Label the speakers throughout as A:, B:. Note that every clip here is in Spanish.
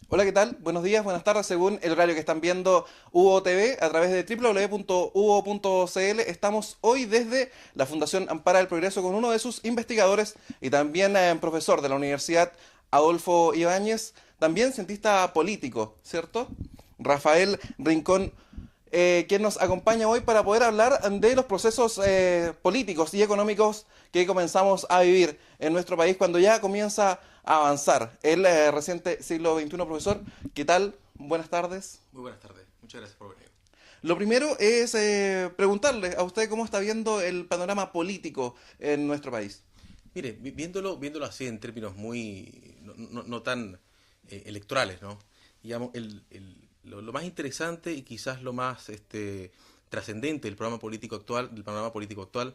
A: Hola, ¿qué tal? Buenos días, buenas tardes, según el horario que están viendo UO TV a través de www.uo.cl. Estamos hoy desde la Fundación Ampara el Progreso con uno de sus investigadores y también profesor de la Universidad Adolfo Ibáñez, también cientista político, ¿cierto? Rafael Rincón, quien nos acompaña hoy para poder hablar de los procesos políticos y económicos que comenzamos a vivir en nuestro país cuando ya comienza a avanzar el reciente siglo XXI. Profesor, ¿qué tal? Buenas tardes.
B: Muy buenas tardes, muchas gracias por venir.
A: Lo primero es preguntarle a usted cómo está viendo el panorama político en nuestro país.
B: Mire, viéndolo así en términos muy, no tan electorales, ¿no? Digamos, lo más interesante y quizás lo más trascendente del panorama político actual,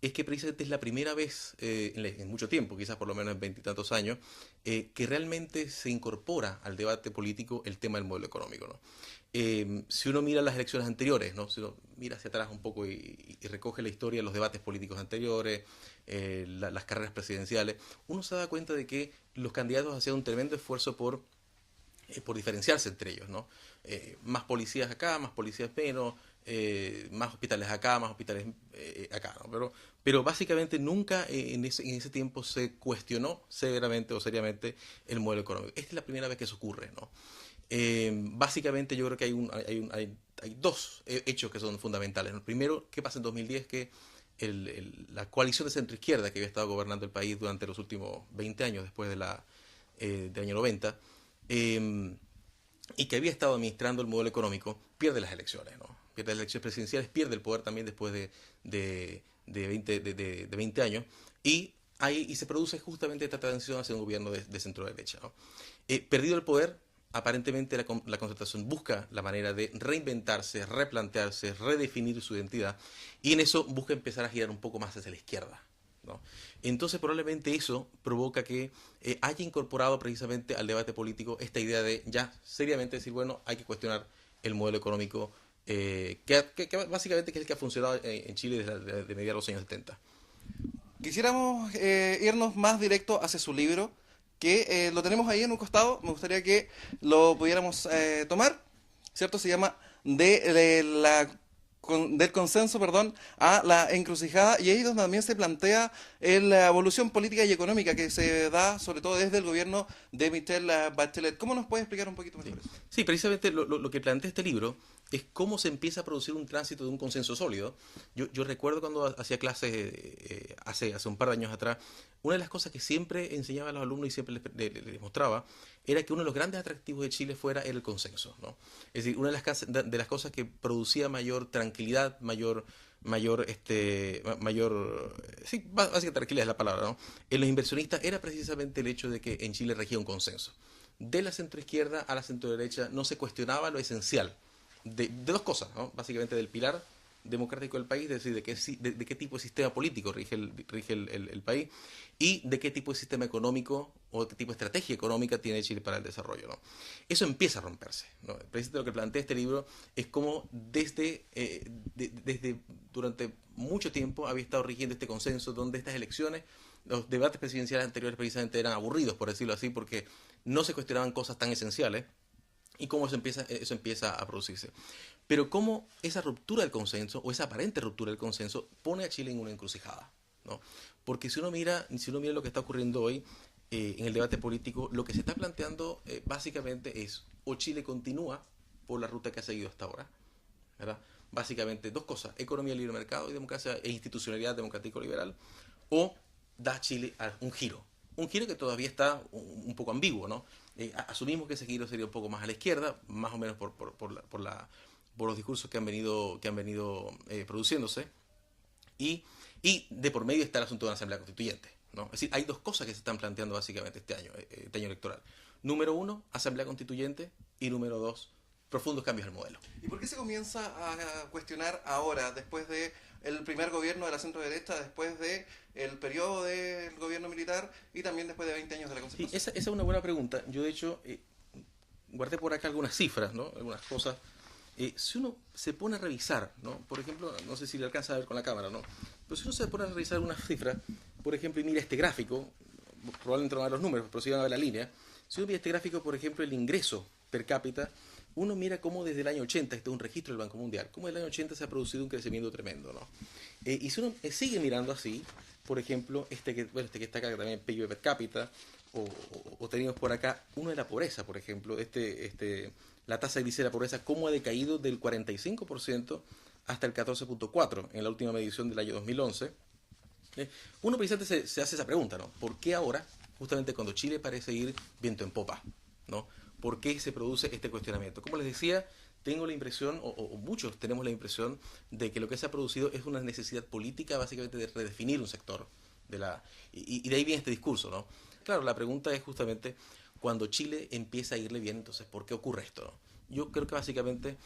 B: es que precisamente es la primera vez en mucho tiempo, quizás por lo menos en veintitantos años, que realmente se incorpora al debate político el tema del modelo económico, ¿no? Si uno mira las elecciones anteriores, ¿no? Si uno mira hacia atrás un poco y recoge la historia de los debates políticos anteriores, las carreras presidenciales, uno se da cuenta de que los candidatos hacían un tremendo esfuerzo por diferenciarse entre ellos, ¿no? Más policías acá, más policías menos, más hospitales acá, más hospitales acá, ¿no? Pero básicamente nunca en ese tiempo se cuestionó severamente o seriamente el modelo económico. Esta es la primera vez que eso ocurre, ¿no? Básicamente yo creo que hay dos hechos que son fundamentales. El primero, ¿qué pasa en 2010? Que la coalición de centro-izquierda que había estado gobernando el país durante los últimos 20 años, después del año 90, eh, y que había estado administrando el modelo económico, pierde las elecciones, ¿no? Pierde las elecciones presidenciales, pierde el poder también después de 20 años, y se produce justamente esta transición hacia un gobierno de centro-derecha, ¿no? Perdido el poder, aparentemente la concertación busca la manera de reinventarse, replantearse, redefinir su identidad, y en eso busca empezar a girar un poco más hacia la izquierda, ¿no? Entonces probablemente eso provoca que haya incorporado precisamente al debate político esta idea de ya seriamente decir, bueno, hay que cuestionar el modelo económico que básicamente que es el que ha funcionado en Chile desde mediados de los años 70.
A: Quisiéramos irnos más directo hacia su libro, que lo tenemos ahí en un costado. Me gustaría que lo pudiéramos tomar, ¿cierto? Se llama del consenso, perdón, a la encrucijada, y ahí es donde también se plantea la evolución política y económica que se da, sobre todo desde el gobierno de Michelle Bachelet. ¿Cómo nos puede explicar un poquito
B: Sí,
A: mejor eso?
B: sí, precisamente lo que plantea este libro es cómo se empieza a producir un tránsito de un consenso sólido. Yo recuerdo cuando hacía clases hace un par de años atrás, una de las cosas que siempre enseñaba a los alumnos y siempre les mostraba era que uno de los grandes atractivos de Chile fuera el consenso, ¿no? Es decir, una de las cosas que producía mayor tranquilidad, sí, básicamente tranquilidad es la palabra, ¿no? En los inversionistas era precisamente el hecho de que en Chile regía un consenso. De la centroizquierda a la centroderecha no se cuestionaba lo esencial de dos cosas, ¿no? Básicamente del pilar democrático del país, es decir, de qué tipo de sistema político rige el país, y de qué tipo de sistema económico o qué tipo de estrategia económica tiene Chile para el desarrollo, ¿no? Eso empieza a romperse, ¿no? Precisamente lo que plantea este libro es cómo desde durante mucho tiempo había estado rigiendo este consenso donde estas elecciones, los debates presidenciales anteriores precisamente eran aburridos, por decirlo así, porque no se cuestionaban cosas tan esenciales, y cómo eso empieza a producirse. Pero cómo esa ruptura del consenso, o esa aparente ruptura del consenso, pone a Chile en una encrucijada, ¿no? Porque si uno mira lo que está ocurriendo hoy en el debate político, lo que se está planteando básicamente es o Chile continúa por la ruta que ha seguido hasta ahora, ¿verdad? Básicamente dos cosas: economía libre mercado y democracia e institucionalidad democrático-liberal, o da Chile un giro que todavía está un poco ambiguo, ¿no? Asumimos que ese giro sería un poco más a la izquierda, más o menos por los discursos que han venido produciéndose, y, y de por medio está el asunto de una asamblea constituyente, ¿no? Es decir, hay dos cosas que se están planteando básicamente este año electoral. Número uno, asamblea constituyente, y número dos, profundos cambios al modelo.
A: ¿Y por qué se comienza a cuestionar ahora, después de el primer gobierno de la centro derecha, después de el periodo del gobierno militar y también después de 20 años de la
B: Sí,
A: concertación?
B: esa es una buena pregunta. Yo, de hecho, guardé por acá algunas cifras, ¿no? Algunas cosas. Si uno se pone a revisar, ¿no? Por ejemplo, no sé si le alcanza a ver con la cámara, ¿no? Pero si uno se pone a revisar algunas cifras, por ejemplo, y mira este gráfico, probablemente no van a ver los números, pero sí van a ver la línea. Si uno mira este gráfico, por ejemplo, el ingreso per cápita, uno mira cómo desde el año 80, este es un registro del Banco Mundial, cómo desde el año 80 se ha producido un crecimiento tremendo, ¿no? Y si uno sigue mirando así, por ejemplo, este que está acá también, PIB per cápita, o tenemos por acá uno de la pobreza, por ejemplo, la tasa de índice de la pobreza, cómo ha decaído del 45% hasta el 14.4% en la última medición del año 2011. Uno precisamente se hace esa pregunta, ¿no? ¿Por qué ahora, justamente cuando Chile parece ir viento en popa, ¿no? ¿Por qué se produce este cuestionamiento? Como les decía, tengo la impresión, o muchos tenemos la impresión, de que lo que se ha producido es una necesidad política, básicamente, de redefinir un sector. Y de ahí viene este discurso, ¿no? Claro, la pregunta es justamente, cuando Chile empieza a irle bien, entonces, ¿por qué ocurre esto, no? Yo creo que básicamente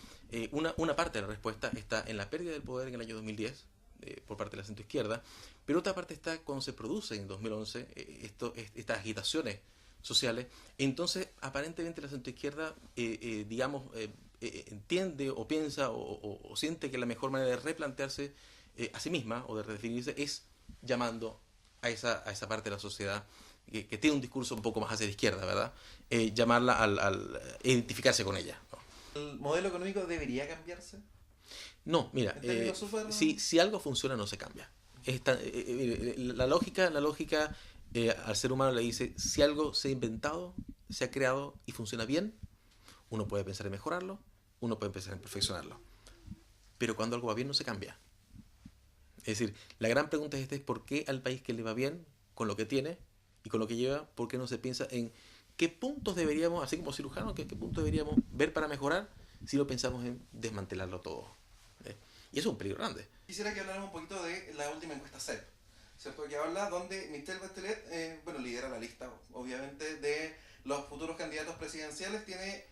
B: una parte de la respuesta está en la pérdida del poder en el año 2010, por parte de la centroizquierda, pero otra parte está cuando se produce en 2011 estas agitaciones sociales. Entonces, aparentemente la centroizquierda, entiende o piensa o siente que la mejor manera de replantearse a sí misma o de redefinirse es llamando a esa parte de la sociedad que tiene un discurso un poco más hacia la izquierda, ¿verdad? Llamarla al identificarse con ella, ¿no?
A: ¿El modelo económico debería cambiarse?
B: No, mira,
A: En términos súper...
B: si algo funciona no se cambia. La lógica al ser humano le dice, si algo se ha inventado, se ha creado y funciona bien, uno puede pensar en mejorarlo, uno puede pensar en perfeccionarlo. Pero cuando algo va bien no se cambia. Es decir, la gran pregunta es ¿por qué al país que le va bien con lo que tiene y con lo que lleva, por qué no se piensa en qué puntos deberíamos, así como cirujanos, qué puntos deberíamos ver para mejorar si lo pensamos en desmantelarlo todo? Y eso es un peligro grande.
A: Quisiera que habláramos un poquito de la última encuesta CEP, ¿cierto? Que habla donde Michelle Bachelet, lidera la lista, obviamente, de los futuros candidatos presidenciales. Tiene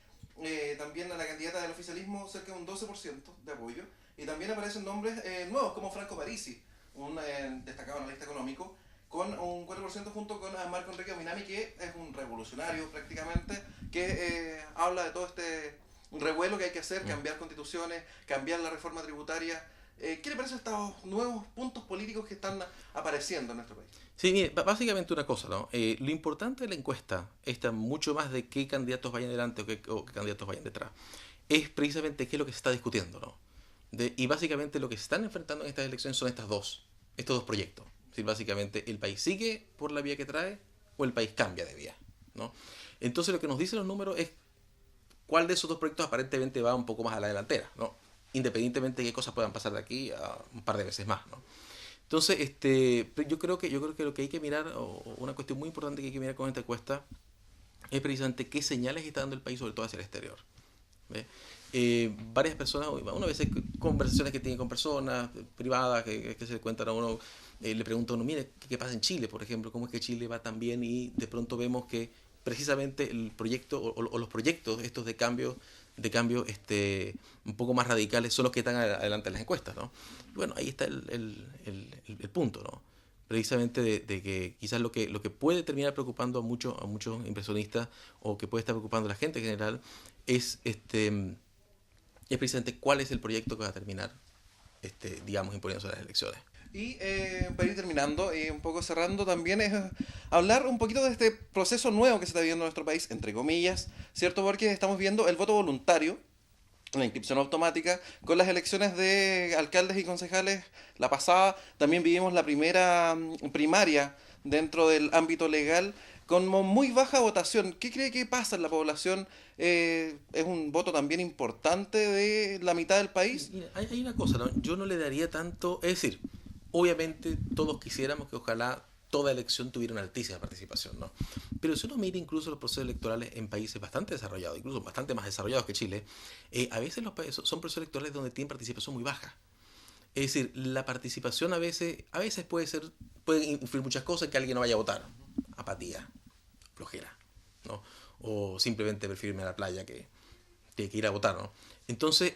A: también a la candidata del oficialismo cerca de un 12% de apoyo. Y también aparecen nombres nuevos, como Franco Parisi, un destacado analista económico, con un 4% junto con Marco Enrique Ominami, que es un revolucionario prácticamente, que habla de todo este revuelo que hay que hacer, cambiar constituciones, cambiar la reforma tributaria. ¿Qué le parecen estos nuevos puntos políticos que están apareciendo en nuestro país?
B: Sí, mire, básicamente una cosa, ¿no? Lo importante de la encuesta está mucho más de qué candidatos vayan delante o qué candidatos vayan detrás. Es precisamente qué es lo que se está discutiendo, ¿no? Y básicamente lo que se están enfrentando en estas elecciones son estos dos proyectos. Es decir, básicamente el país sigue por la vía que trae o el país cambia de vía, ¿no? Entonces lo que nos dicen los números es cuál de esos dos proyectos aparentemente va un poco más a la delantera, ¿no? Independientemente de qué cosas puedan pasar de aquí a un par de veces más, ¿no? Entonces, yo creo que lo que hay que mirar, o una cuestión muy importante que hay que mirar con esta encuesta, es precisamente qué señales está dando el país, sobre todo hacia el exterior. ¿Ve? Varias personas, una vez conversaciones que tiene con personas privadas que se le cuentan a uno, le preguntan a uno, mire, ¿qué pasa en Chile, por ejemplo? ¿Cómo es que Chile va tan bien? Y de pronto vemos que precisamente el proyecto o los proyectos estos de cambio un poco más radicales son los que están adelante en las encuestas, ¿no? Y bueno, ahí está el punto, ¿no? Precisamente de que quizás lo que puede terminar preocupando a muchos inversionistas o que puede estar preocupando a la gente en general es precisamente cuál es el proyecto que va a terminar imponiéndose en las elecciones.
A: Y para ir terminando y un poco cerrando también es hablar un poquito de este proceso nuevo que se está viviendo en nuestro país, entre comillas, ¿cierto? Porque estamos viendo el voto voluntario, la inscripción automática, con las elecciones de alcaldes y concejales. La pasada también vivimos la primera primaria dentro del ámbito legal con muy baja votación. ¿Qué cree que pasa en la población? ¿Es un voto también importante de la mitad del país?
B: Mira, hay una cosa, ¿no? Yo no le daría tanto, es decir, obviamente todos quisiéramos que ojalá toda elección tuviera una altísima participación, ¿no? Pero si uno mira incluso los procesos electorales en países bastante desarrollados, incluso bastante más desarrollados que Chile, a veces son procesos electorales donde tienen participación muy baja. Es decir, la participación a veces puede influir muchas cosas, que alguien no vaya a votar. Apatía, flojera, ¿no? O simplemente prefiero irme a la playa que ir a votar, ¿no? Entonces,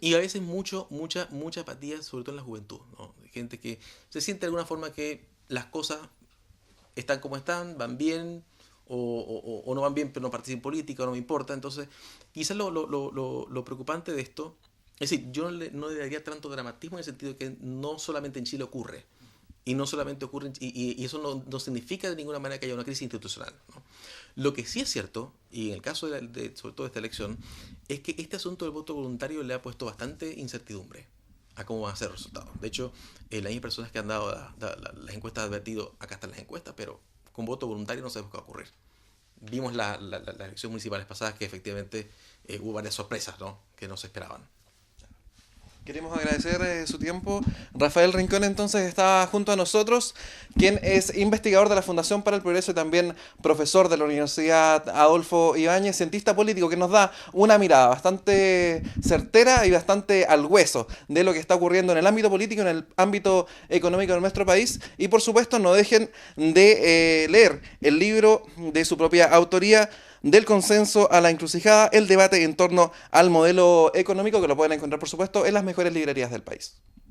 B: y a veces mucha apatía, sobre todo en la juventud, ¿no? Gente que se siente de alguna forma que las cosas están como están, van bien, o no van bien, pero no participan en política, o no me importa. Entonces, quizás lo preocupante de esto, es decir, yo no le daría tanto dramatismo en el sentido de que no solamente en Chile ocurre, Y no solamente ocurre, y eso no significa de ninguna manera que haya una crisis institucional, ¿no? Lo que sí es cierto, y en el caso sobre todo de esta elección, es que este asunto del voto voluntario le ha puesto bastante incertidumbre a cómo van a ser los resultados. De hecho, las mismas personas que han dado las encuestas han advertido, acá están las encuestas, pero con voto voluntario no sabemos qué va a ocurrir. Vimos las elecciones municipales pasadas que efectivamente hubo varias sorpresas, ¿no?, que no se esperaban.
A: Queremos agradecer su tiempo. Rafael Rincón entonces está junto a nosotros, quien es investigador de la Fundación para el Progreso y también profesor de la Universidad Adolfo Ibáñez, cientista político, que nos da una mirada bastante certera y bastante al hueso de lo que está ocurriendo en el ámbito político, en el ámbito económico de nuestro país. Y por supuesto no dejen de leer el libro de su propia autoría, Del consenso a la encrucijada, el debate en torno al modelo económico, que lo pueden encontrar por supuesto en las mejores librerías del país.